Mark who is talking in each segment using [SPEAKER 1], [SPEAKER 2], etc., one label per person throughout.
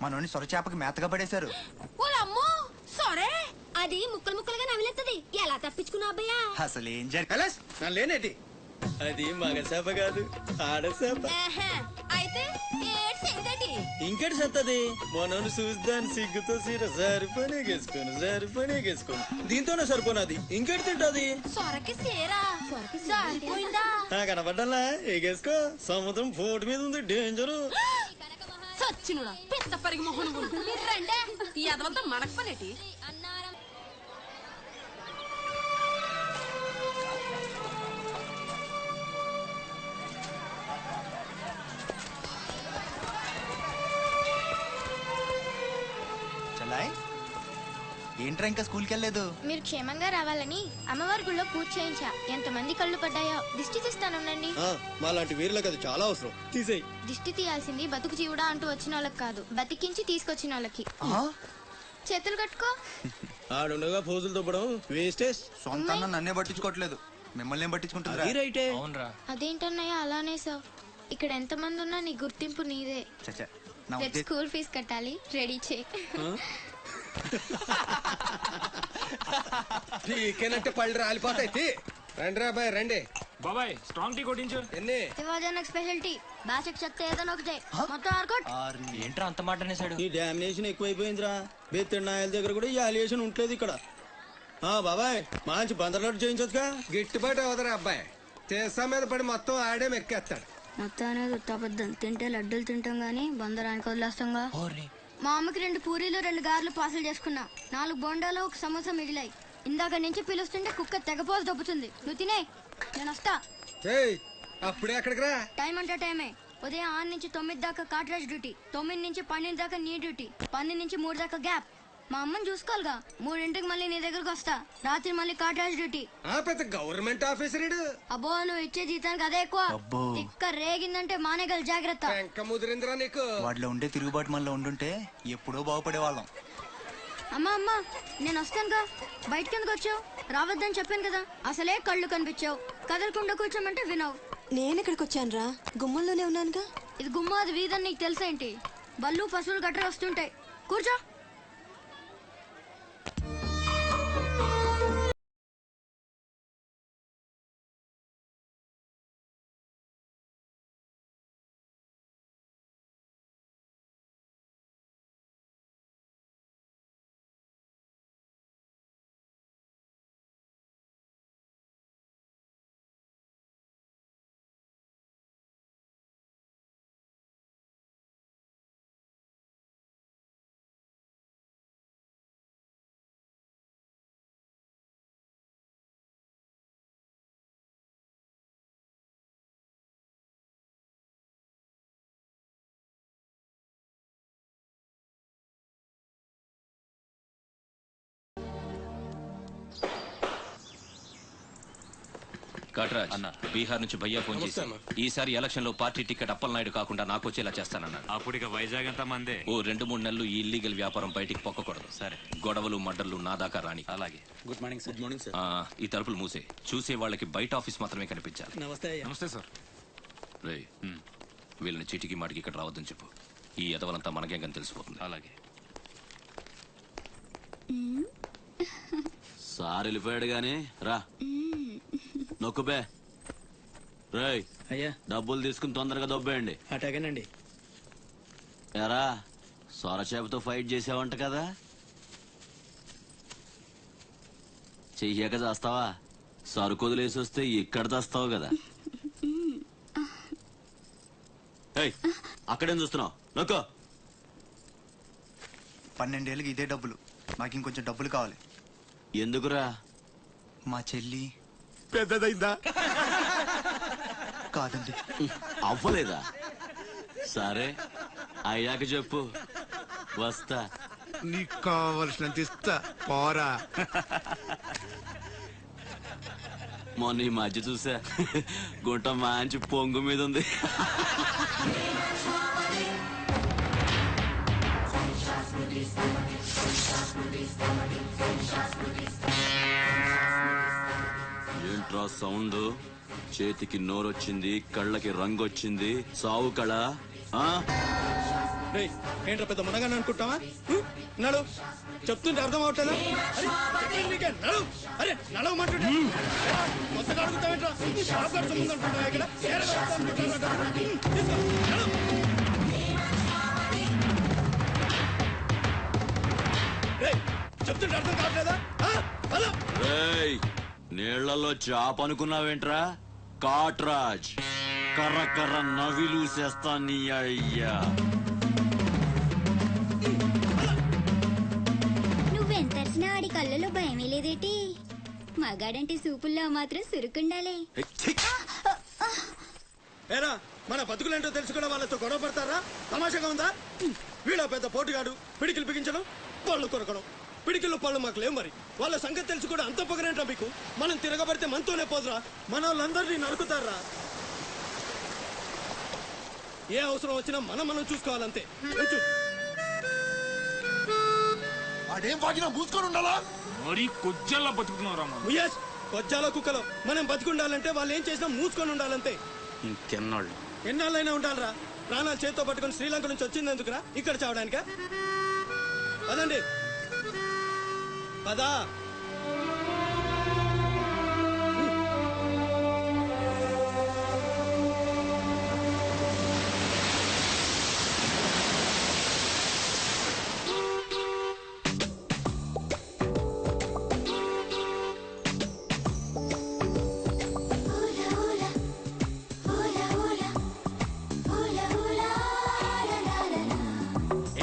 [SPEAKER 1] మనోని సొర చేపకి మేతగా పడేశారు.
[SPEAKER 2] అది ముక్కలు ముక్కలుగా నవిలేస్తుంది. ఎలా తప్పించుకున్నా అబ్బయ్యా?
[SPEAKER 1] అసలు ఏం జరిగి
[SPEAKER 3] లేనేటి అది మగ చేప కాదు, ఆడ చేప.
[SPEAKER 2] అయితే
[SPEAKER 3] ఇంకటి సత్తది మనోని చూస్తాను సిగ్గుతో సీర సరిపనేగేసుకోను దీంతోనే సరిపోనది ఇంకటి తింటది.
[SPEAKER 2] సొరకి సేరా సరిపోయిందా?
[SPEAKER 3] కనపడ్డలా ఎగేసుకో. సముద్రం పోటు మీద ఉంది, డేంజరు.
[SPEAKER 2] సచ్చినుడా పెద్ద పరిగి మొహన్ రండే ఈ అదవంతా మనకు పనేటి.
[SPEAKER 1] ఏంట్రా ఇంకా స్కూల్కి వెళ్ళలేదు?
[SPEAKER 4] మీరు క్షేమంగా రావాలని అమ్మవారి గుళ్ళో పూజ చేయించా. ఎంతమంది కళ్ళు పడ్డాయో. దిష్టి తీస్తానుండండి.
[SPEAKER 3] మాలాంటి వీరులకు అది చాలా అవసరం. తీసేయి.
[SPEAKER 4] దిష్టి తీయాల్సింది బతుకు జీవుడా అంటూ వచ్చిన వాళ్ళకి కాదు, బతికించి తీసుకొచ్చిన వాళ్ళకి. చేతులు కట్టుకో.
[SPEAKER 3] ఆడుండగా పోజులు తొప్పడం వేస్టేజ్.
[SPEAKER 1] సొంత నన్నే పట్టించుకోవట్లేదు, మిమ్మల్ని ఏం పట్టించుకుంటారా?
[SPEAKER 4] అదేంటన్నయ్య అలానే సార్. ఇక్కడ ఎంత మంది ఉన్నా నీ గుర్తింపు నీదే. స్కూల్ ఫీజు కట్టాలి, రెడీ చేయి.
[SPEAKER 3] టీకేనంటే పళ్ళు రాలిపోతాయి. రండి రా బాయ్, రండి
[SPEAKER 5] బాబాయ్. స్ట్రాంగ్ టీ కొట్టించు.
[SPEAKER 3] ఎన్ని
[SPEAKER 4] స్పెషల్ టీ బాషక్ చెప్తే ఏదైనా ఒకటే మొత్తం ఆర్కోట్.
[SPEAKER 5] ఏంట్రా అంత మాట అనేసాడు?
[SPEAKER 3] ఈ డామినేషన్ ఎక్కువైపోయిందిరా. బెత్తడి నాయల దగ్గర కూడా ఈ అలియేషన్ ఉంటలేదు ఇక్కడ. బాబాయ్ మంచి బందర్లాట్ చేయించొచ్చుగా. గిట్టుబాటు అవదరా అబ్బాయి. చేసా మీద పడి మొత్తం ఆడే మెక్కేస్తాడు.
[SPEAKER 4] మొత్తం అనేది ఉత్తాబద్ధం. తింటే లడ్డూలు తింటాం గానీ బందరానికి వదిలేస్తాంగా. మా అమ్మకి 2 పూరీలు 2 గారెలు పార్సల్ చేసుకున్నా. 4 బోండాలు 1 సమోసా మిగిలాయి. ఇందాక నుంచి పిలుస్తుంటే కుక్క తెగపోసి దొబ్బుతుంది. నువ్వు తినే, నేను వస్తా.
[SPEAKER 3] అప్పుడే అక్కడికి రా.
[SPEAKER 4] టైం అంటే టైమే. ఉదయం 6 నుంచి 9 దాకా కాట్రాజ్ డ్యూటీ, 9 నుంచి 12 దాకా నీ డ్యూటీ, 12 నుంచి 3 దాకా గ్యాప్. మా అమ్మని చూసుకోవాలిగా. 3ంటికి మళ్ళీ నీ దగ్గరకు వస్తా. రాత్రి మళ్ళీ కాట్రాజ్ డ్యూటీ.
[SPEAKER 3] పెద్ద గవర్నమెంట్ ఆఫీసర్.
[SPEAKER 4] అబ్బో నువ్వు ఇచ్చే జీతానికి అదే ఎక్కువ. ఇక్క రేగిందంటే మానేగల జాగ్రత్త.
[SPEAKER 3] ముదిరిందిరా నీకు.
[SPEAKER 1] వాటిలో ఉండే తిరుగుబాటు మనలో ఉండుంటే ఎప్పుడో బాగుపడే వాళ్ళం.
[SPEAKER 4] అమ్మా నేను వస్తానుగా. బయటకి ఎందుకు వచ్చావు? రావద్దని చెప్పాను కదా. అసలే కళ్ళు కనిపించావు. కదలకుండా కూర్చోమంటే వినవు.
[SPEAKER 2] నేను ఎక్కడికి వచ్చాను రా? గుమ్మంలోనే ఉన్నానుగా.
[SPEAKER 4] ఇది గుమ్మ, అది వీధని నీకు తెలుసేంటి? బళ్ళు పశువులు గట్రా వస్తుంటాయి. కూర్చో.
[SPEAKER 6] కాట్రాజ్ అన్న, బీహార్ నుంచి భయ్యా ఫోన్ చేసి ఈసారి ఎలక్షన్ లో పార్టీ టికెట్ అప్పలనాయుడు కాకుండా నాకు వచ్చేలా చేస్తానన్నాడు.
[SPEAKER 5] అప్పుడు ఇక వైజాగ్ అంతా మందే.
[SPEAKER 6] ఓ 2-3 నెలలు ఈ ఇల్లీగల్ వ్యాపారం బయటికి పొక్కకూడదు.
[SPEAKER 5] సరే.
[SPEAKER 6] గొడవలు మడ్డర్లు నా దాకా రాని.
[SPEAKER 5] అలాగే.
[SPEAKER 3] Good morning sir. Good morning sir.
[SPEAKER 6] ఈ తలుపులు మూసే. చూసే వాళ్ళకి బయట ఆఫీస్ మాత్రమే కనిపించాలి.
[SPEAKER 3] నమస్తే.
[SPEAKER 5] నమస్తే సార్.
[SPEAKER 6] రే, వీళ్ళని చీటికి మాటికి ఇక్కడ రావద్దని చెప్పు. ఈ ఎదవలంతా మనకేం కానీ తెలిసిపోతుంది.
[SPEAKER 5] అలాగే.
[SPEAKER 6] సార్ వెళ్ళిపోయాడు గానీ రా. నొక్కుబే. రేయ్
[SPEAKER 3] అయ్యా,
[SPEAKER 6] డబ్బులు తీసుకుని తొందరగా దొబ్బేయండి.
[SPEAKER 3] అటాగేనండి.
[SPEAKER 6] ఎరా, సొరచేపతో ఫైట్ చేసావంట కదా, చెయ్యక చేస్తావా? సరుకుదులేసి వస్తే ఇక్కడ తెస్తావు కదా. అక్కడేం చూస్తున్నావు? నొక్కో.
[SPEAKER 1] 12 ఏళ్ళకి ఇదే డబ్బులు. నాకు ఇంకొంచెం డబ్బులు కావాలి.
[SPEAKER 6] ఎందుకురా?
[SPEAKER 1] మా చెల్లి
[SPEAKER 3] పెద్దదైందా?
[SPEAKER 1] కాదండి.
[SPEAKER 6] అవ్వలేదా? సరే అయ్యాక చెప్పు, వస్తా.
[SPEAKER 7] నీకు కావలసినంత ఇస్తా, పోరా.
[SPEAKER 6] మొన్న ఈ మధ్య చూసా, గుంట మంచి పొంగు మీద ఉంది. ఏంట్రా సౌండ్? చేతికి నోరొచ్చింది, కళ్ళకి రంగొచ్చింది, సావు కళ.
[SPEAKER 3] రేయ్ ఏంట్రా పెద్ద మునగాని అనుకుంటావా నడు చెప్తుంటే అర్థం అవట్లేదా అరే, చెప్పేది నీకే, నడు అరే నడవమంటుంటే కొత్తగా అడుగుతావేంట్రా షాప్ గారి సంబంధం అనుకుంటున్నావా ఇక్కడ ఏరా అనుకుంటున్నావా? తీసుకో, నడు. రేయ్ చెప్తుంటే అర్థం కావట్లేదా హలో
[SPEAKER 8] నీళ్లలో చాప అనుకున్నావేంట్రా కాట్రాజ్ కర్ర కర్ర నవిలూసేస్తా నీ అయ్యా.
[SPEAKER 4] నువ్వెంత అరిచినా వాడి కళ్ళలో భయమే లేదేటి మగాడంటే సూపుల్లో మాత్రం సురుకుండాలే.
[SPEAKER 3] ఏరా మన బతుకులేంటో తెలుసుకున్న వాళ్ళతో గొడవ పడతారా? తమాషాగా ఉందా? వీళ్ళ పెద్ద పోటుగాడు పిడికిలు బిగించడం పళ్ళు కొరకడం. పిడికిల్లో పళ్ళు మాకు లేవు మరి. వాళ్ళ సంగతి తెలుసు కూడా అంత పొగరేంటా మీకు? మనం తిరగబడితే మనతోనే పోదురా. మన వాళ్ళందరినీ నరుకుతారా? ఏ అవసరం వచ్చినా మనం చూసుకోవాలంతే. కొంచెం
[SPEAKER 7] అదేం వాగినా మూసుకొని ఉండాలా?
[SPEAKER 5] మరీ కొజ్జల్లా బతుకుతున్నారా
[SPEAKER 3] ముయేష్ కొజ్జాలో కుక్కలో మనం బతికుండాలంటే వాళ్ళు ఏం చేసినా మూసుకొని ఉండాలంతే.
[SPEAKER 8] ఇంకెన్నాళ్ళు
[SPEAKER 3] ఎన్నాళ్ళైనా ఉండాలరా. ప్రాణాలు చేతితో పట్టుకుని శ్రీలంక నుంచి వచ్చింది ఎందుకురా? ఇక్కడ చావడానికా? పదండి పదా.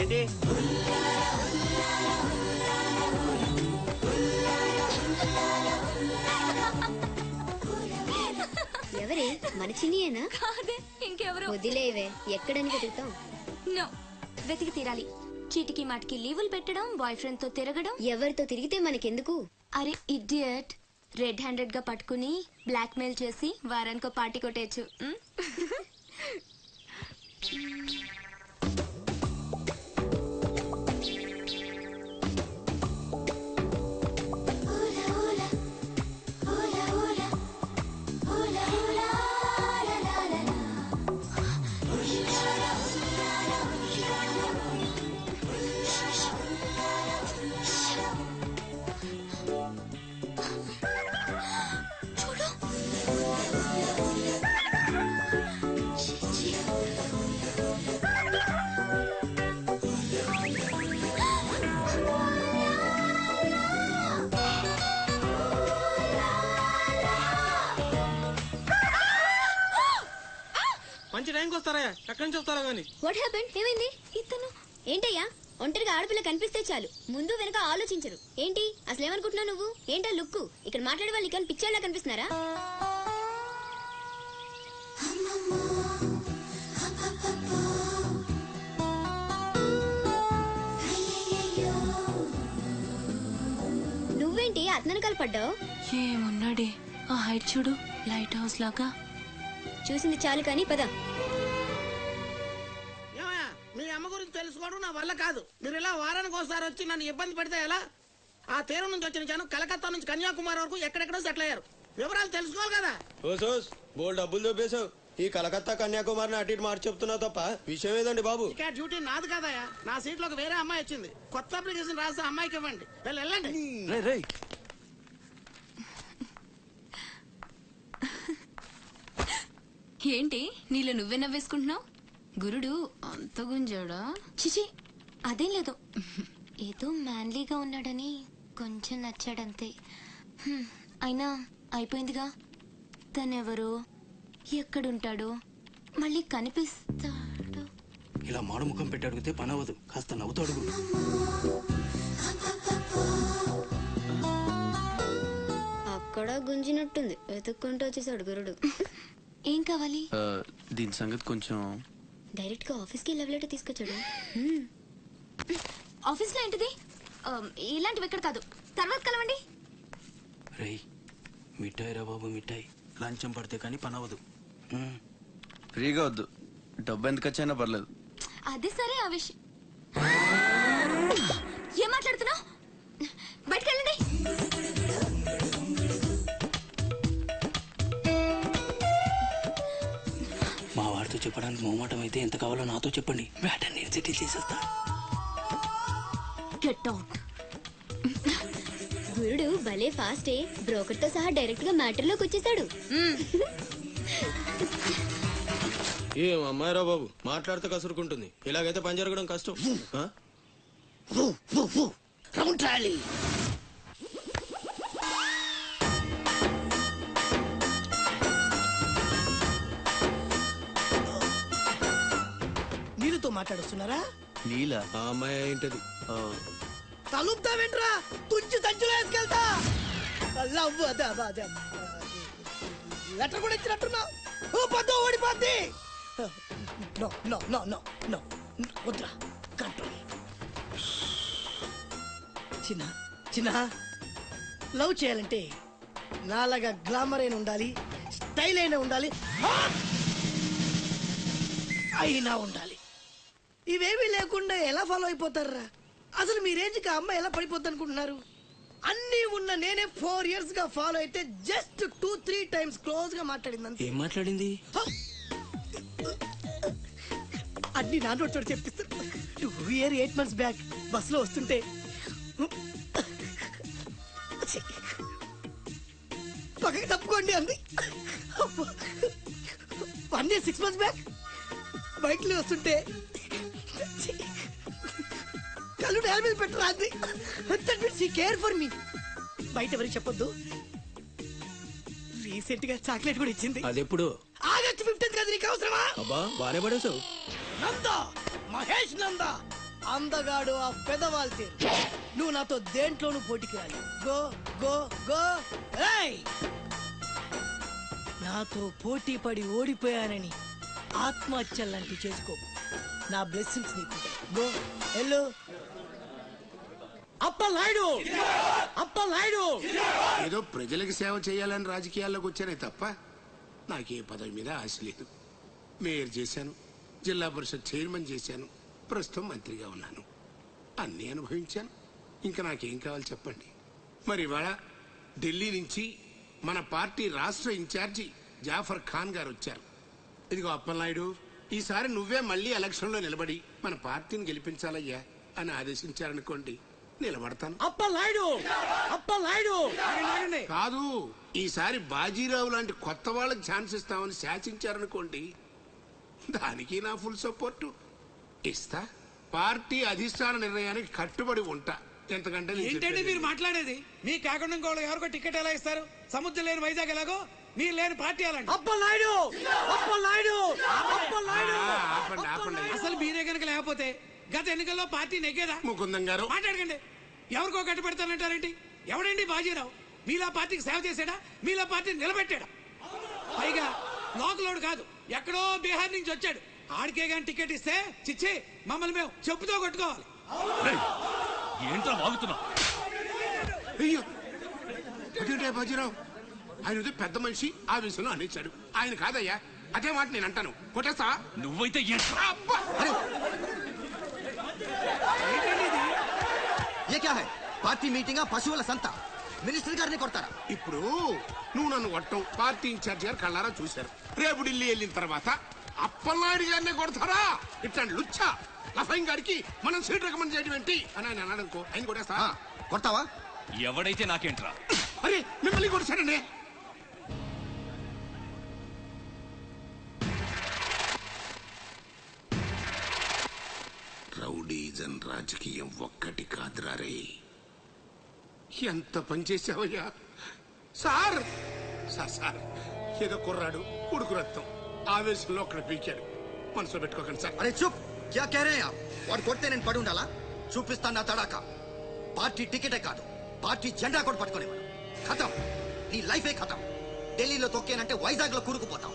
[SPEAKER 8] ఏంటి
[SPEAKER 4] ఎవరే మన చిన్నియేనా?
[SPEAKER 2] కాదే ఇంకెవరు?
[SPEAKER 4] వదిలేవే, ఎక్కడని వెతుకుతాం?
[SPEAKER 2] నో, వెతికి తీరాలి. చీటికి మాటికి లీవులు పెట్టడం, బాయ్ ఫ్రెండ్ తో తిరగడం.
[SPEAKER 4] ఎవరితో తిరిగితే మనకెందుకు?
[SPEAKER 2] అరే ఇడియట్, రెడ్ హ్యాండెడ్ గా పట్టుకుని బ్లాక్ మెయిల్ చేసి వారానికో పార్టీ కొట్టేయచ్చు.
[SPEAKER 3] మంచి టైంకి వస్తారా? ఎక్కడి నుంచి వస్తారా గానీ?
[SPEAKER 4] What happened? ఏమైంది? ఇతను ఏంటయ్యా? ఒంటరిగా ఆడపిల్ల కనిపిస్తే చాలు ముందు వెనక ఆలోచించరు. ఏంటి అసలు ఏమనుకుంటున్నావు నువ్వు? ఏంటా లుక్కు? ఇక్కడ మాట్లాడే వాళ్ళు ఇక్కడ పిచ్చాళ్ళ కనిపిస్తున్నారా? నువ్వేంటి అతనకాలు పడ్డావు?
[SPEAKER 2] ఏమున్నాడే ఆ హైట్ చూడు, లైట్ హౌస్ లాగా.
[SPEAKER 4] చూసింది చాలు కానీ పద.
[SPEAKER 9] మీ అమ్మ గురించి తెలుసుకోవడం నా వల్ల కాదు. మీరు ఇలా వారానికి ఒకసారి వచ్చి నన్ను ఇబ్బంది పెడితే ఎలా? ఆ తీరం నుంచి వచ్చిన జనం కలకత్తా నుంచి కన్యాకుమారి వరకు ఎక్కడెక్కడో సెటిల్ అయ్యారు. వివరాలు తెలుసుకోవాలి కదా.
[SPEAKER 3] ఓసోస్ బోల్ డబ్బులు దొబ్బేశావు. ఈ కలకత్తా కన్యాకుమారిని అటు ఇటు మార్చి చెప్తున్నావు తప్ప విషయం ఏదండి బాబు?
[SPEAKER 9] ఇక డ్యూటీ నాది కదయా. నా సీట్ లోకి వేరే అమ్మాయి వచ్చింది. కొత్త అప్లికేషన్ రాస్తే అమ్మాయికి ఇవ్వండి. వెళ్ళండి.
[SPEAKER 2] ఏంటి నీలో నువ్వే నవ్వేసుకుంటున్నావు? గురుడు అంత గుంజాడా? చిచి అదేం లేదు, ఏదో మ్యాన్లీగా ఉన్నాడని కొంచెం నచ్చాడంతే. అయినా అయిపోయిందిగా. తనెవరో, ఎక్కడుంటాడో, మళ్ళీ కనిపిస్తాడో.
[SPEAKER 3] ఇలా మాడు ముఖం పెట్టి అడిగితే పని అవ్వదు. కాస్త నవ్వుతూ అడుగు.
[SPEAKER 4] అక్కడ గుంజినట్టుంది. వెతుక్కుంటూ వచ్చేసాడు గురుడు.
[SPEAKER 2] ఏం కావాలి?
[SPEAKER 10] దీని సంగతి కొంచెం
[SPEAKER 4] డైరెక్ట్ గా ఆఫీస్ కి లవ్ లెటర్ తీసుకొచ్చాడు.
[SPEAKER 2] ఆఫీస్ లో ఏంటిది? ఇలాంటివి ఎక్కడ కాదు, తర్వాత కలవండి.
[SPEAKER 3] రేయ్ మిఠాయి రా బాబు, మిఠాయి. లంచం పడితే కానీ పని అవ్వదు.
[SPEAKER 10] ఫ్రీగా వద్దు, డబ్బు ఎంత ఖర్చైనా పర్లేదు.
[SPEAKER 2] అది సరే, ఆ విషయం ఏం మాట్లాడుతున్నావు? బయటకు వెళ్ళండి.
[SPEAKER 3] మా వాడితో చెప్పడానికి మొహమాటం అయితే ఎంత కావాలో నాతో చెప్పండి. బ్యాటర్ని
[SPEAKER 9] నేను సెటిల్ చేసేస్తా.
[SPEAKER 2] Get out.
[SPEAKER 4] గురుడు భలే ఫాస్టే, బ్రోకర్ తో సహా డైరెక్ట్ గా మ్యాటర్ లోకి వచ్చేసాడు.
[SPEAKER 3] ఏం అమ్మాయిరా బాబు, మాట్లాడితే కసురుకుంటుంది. ఇలాగైతే పని జరగడం కష్టం. ఆ?
[SPEAKER 9] Round trolley. నీళ్ళతో మాట్లాడుస్తున్నారా?
[SPEAKER 10] నీలా?
[SPEAKER 3] ఆ అమ్మాయి ఏంటది?
[SPEAKER 9] తలుపుతావేంట్రా? తుంచి సంచులో వేసుకెళ్తా. లవ్ లెటర్ కూడా ఇచ్చినట్టున్నా. ఓ పద్దు ఓడిపోద్ది. No no no no no వద్దురా, కంట్రోల్. చిన్న చిన్న లవ్ చేయాలంటే నాలాగా గ్లామర్ అయిన ఉండాలి, స్టైల్ అయినా ఉండాలి, అయినా ఉండాలి. ఇవేమీ లేకుండా ఎలా ఫాలో అయిపోతారా? అసలు మీ రేంజ్కి ఆ అమ్మాయి ఎలా పడిపోద్ది అనుకుంటున్నారు? అన్నీ ఉన్న నేనే 4 years గా ఫాలో అయితే జస్ట్ 2-3 times క్లోజ్ గా మాట్లాడింది.
[SPEAKER 3] ఏం మాట్లాడింది?
[SPEAKER 9] అన్ని నా నోట్ చోటు చెప్పిస్తారు. 8 months బ్యాక్ బస్ లో వస్తుంటే పక్కకి తప్పుకోండి అంది. 1 year 6 months బ్యాక్ బైక్ లో వస్తుంటే కళ్ళు నేల మీద పెట్టరా అంది. That means she care for me. బయట ఎవరికి చెప్పొద్దు. రీసెంట్ గా చాక్లెట్ కూడా ఇచ్చింది.
[SPEAKER 3] అదెప్పుడు?
[SPEAKER 9] ఆగస్ట్ 15th కదా. నీకు అవసరమా?
[SPEAKER 3] అబ్బా బానే పడేసావు.
[SPEAKER 9] నందా, మహేష్ నందా, అందగాడు ఆ పెదవాళ్ళ తీరు. నువ్వు నాతో దేంట్లోనూ పోటీకి రాలి. Go go go. ఏయ్, నాతో పోటీ పడి ఓడిపోయానని ఆత్మహత్యలాంటి చేసుకో. నా బ్లెస్సింగ్స్ నీకు. గో వెళ్ళు. అప్పలాయుడు, అప్పలాయుడు.
[SPEAKER 7] ఏదో ప్రజలకు సేవ చేయాలని రాజకీయాల్లోకి వచ్చానే తప్ప నాకే పదవి మీద ఆశ లేదు. మేయర్ చేశాను, జిల్లా పరిషత్ చైర్మన్ చేశాను, ప్రస్తుతం మంత్రిగా ఉన్నాను. అన్నీ అనుభవించాను. ఇంకా నాకేం కావాలి చెప్పండి. మరి ఇవాళ ఢిల్లీ నుంచి మన పార్టీ రాష్ట్ర ఇన్ఛార్జి జాఫర్ ఖాన్ గారు వచ్చారు. ఇదిగో అప్పలనాయుడు, ఈసారి నువ్వే మళ్ళీ ఎలక్షన్లో నిలబడి మన పార్టీని గెలిపించాలయ్యా అని ఆదేశించారనుకోండి, నిలబడతాను.
[SPEAKER 9] అప్పలాయుడు, అప్పలాయుడు.
[SPEAKER 7] కాదు, ఈసారి బాజీరావు లాంటి కొత్త వాళ్ళకి ఛాన్స్ ఇస్తామని శాసించారనుకోండి, దానికి నా ఫుల్ సపోర్టు ఇస్తా. పార్టీ అధిష్టాన నిర్ణయానికి కట్టుబడి ఉంటా. ఎంతకంటే
[SPEAKER 11] ఏంటండి మీరు మాట్లాడేది? మీ కాకుండా ఇంకోళ్ళు ఎవరికో టికెట్ ఎలా ఇస్తారు? సముద్రం లేని వైజాగ్ ఎలాగో మీరు లేని పార్టీ అలాంటి.
[SPEAKER 9] అప్పలాయుడు, అప్పలాయుడు, అప్పలాయుడు.
[SPEAKER 7] ఆపండి ఆపండి.
[SPEAKER 11] అసలు మీరే కనుక లేకపోతే గత ఎన్నికల్లో పార్టీ నెగ్గేదా?
[SPEAKER 7] ముకుందం గారు
[SPEAKER 11] మాట్లాడకండి. ఎవరికో కట్టుబెడతానంటారేంటి? ఎవడండి బాజీరావు? మీలా పార్టీకి సేవ చేశాడా? మీలా పార్టీని నిలబెట్టాడా? పైగా లోకలోడు కాదు, ఎక్కడో బీహార్ నుంచి వచ్చాడు. ఆడికే గాని టికెట్ ఇస్తే చిచ్చి మమ్మల్ని మేము చెప్పుతో కొట్టుకోవాలి.
[SPEAKER 6] ఏంట్రా వాగుతున్నావు?
[SPEAKER 7] అయ్యో అదేంటే బాజీరావు, ఆయన పెద్ద మనిషి ఆవేశంలో అనేశాడు. ఆయన కాదయ్యా, అదే మాట నేను అంటాను. కొట్టేస్తా.
[SPEAKER 6] నువ్వైతే
[SPEAKER 1] పార్టీ మీటింగ్ పశువుల సంత, మినిస్టర్ గారిని కొడతారా?
[SPEAKER 7] ఇప్పుడు నువ్వు నన్ను కొట్టం పార్టీ ఇన్ఛార్జ్ గారు కళ్ళారా చూశారు. రేపు ఢిల్లీ వెళ్ళిన తర్వాత అప్పలనాయుడు గారిని కొడతారా? ఇట్లాంటి లుచ్చా లఫైన్ గారికి మనం సీట్ రికమెండ్ చేయడం ఏంటి అని ఆయన అన్నాడనుకో, ఆయన కొట్టేస్తా.
[SPEAKER 1] కొడతావా?
[SPEAKER 6] ఎవడైతే నాకేంట్రా?
[SPEAKER 7] అరే మిమ్మల్ని కొట్టాడండి. రౌడీజన్ రాజకీయం ఒక్కటి కాదురా రే. ఎంత పనిచేసావయ్యా సార్. సార్ సార్ ఏదో కుర్రాడు ఉడుకు రక్తం ఆవేశంలో అక్కడ పీకాడు. మనసులో పెట్టుకోకండి సార్.
[SPEAKER 1] అరే చూప్, క్యా కహ రహే ఆప్? వాడు కొడితే నేను పడి ఉండాలా? చూపిస్తాను నా తడాక. పార్టీ టికెటే కాదు, పార్టీ జెండా కూడా పట్టుకునేవాడు. ఖతం, నీ లైఫే ఖతం. ఢిల్లీలో తొక్కేనంటే వైజాగ్ లో కూరుకుపోతాం.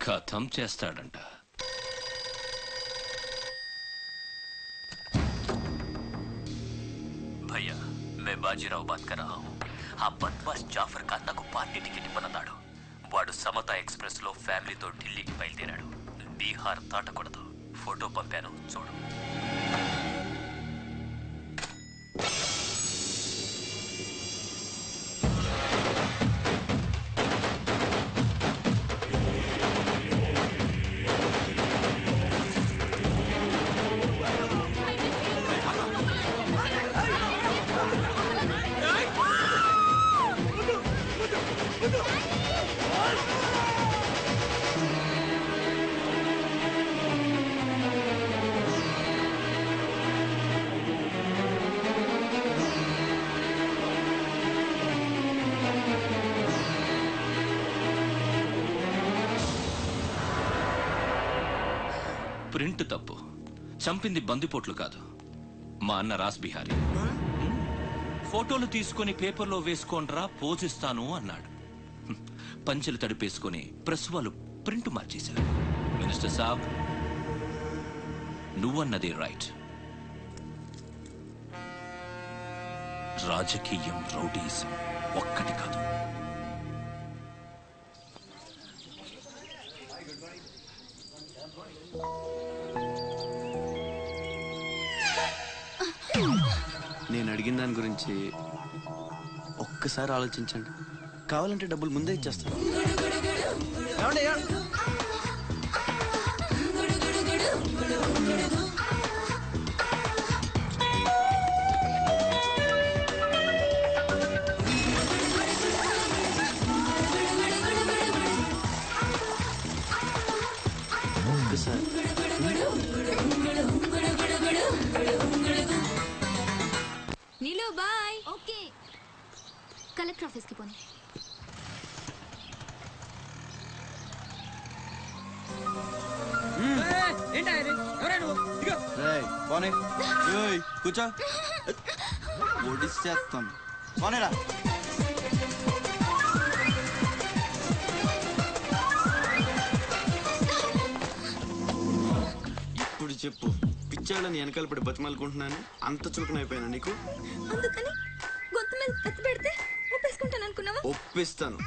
[SPEAKER 6] ఖతం చేస్తాడంట.
[SPEAKER 12] भैया मैं बाजीराव बात कर रहा हूँ. ఆ బద్మాష్ జాఫర్ ఖాన్ నాకు పార్టీ టికెట్ ఇవ్వనన్నాడు. వాడు సమతా ఎక్స్ప్రెస్ లో ఫ్యామిలీతో ఢిల్లీకి బయలుదేరాడు. బీహార్ దాటకూడదు. ఫోటో పంపాను చూడు.
[SPEAKER 6] ప్రింట్ తప్పు. చంపింది బందిపోట్లు కాదు, మా అన్న రాస్ బిహారీ. ఫోటోలు తీసుకొని పేపర్లో వేసుకోండ్రా పోజిస్తాను అన్నాడు. పంచెలు తడిపేసుకొని ప్రెస్ వాళ్ళు ప్రింట్ మార్చేశారు. మినిస్టర్ సాబ్, నువ్వన్నది రైట్. రాజకీయం, రౌడీజం ఒక్కటి కాదు.
[SPEAKER 10] నేను అడిగిన దాని గురించి ఒక్కసారి ఆలోచించండి. కావాలంటే డబ్బులు ముందే ఇచ్చేస్తాను.
[SPEAKER 4] నీలు బాయ్. ఓకే, కలెక్టర్ ఆఫీస్కి పోనీ.
[SPEAKER 10] కూర్చో, ఒడిసేస్తాను. పోనేరా. ఇప్పుడు చెప్పు, పిచ్చాళ్ళని వెనకాల పడి బతిమాలుకుంటున్నాను, అంత చులకనైపోయాను నీకు?
[SPEAKER 4] అందుకని గొంతు మీద కత్తి పెడితే ఒప్పేసుకుంటాను అనుకున్నావా?
[SPEAKER 10] ఒప్పిస్తాను.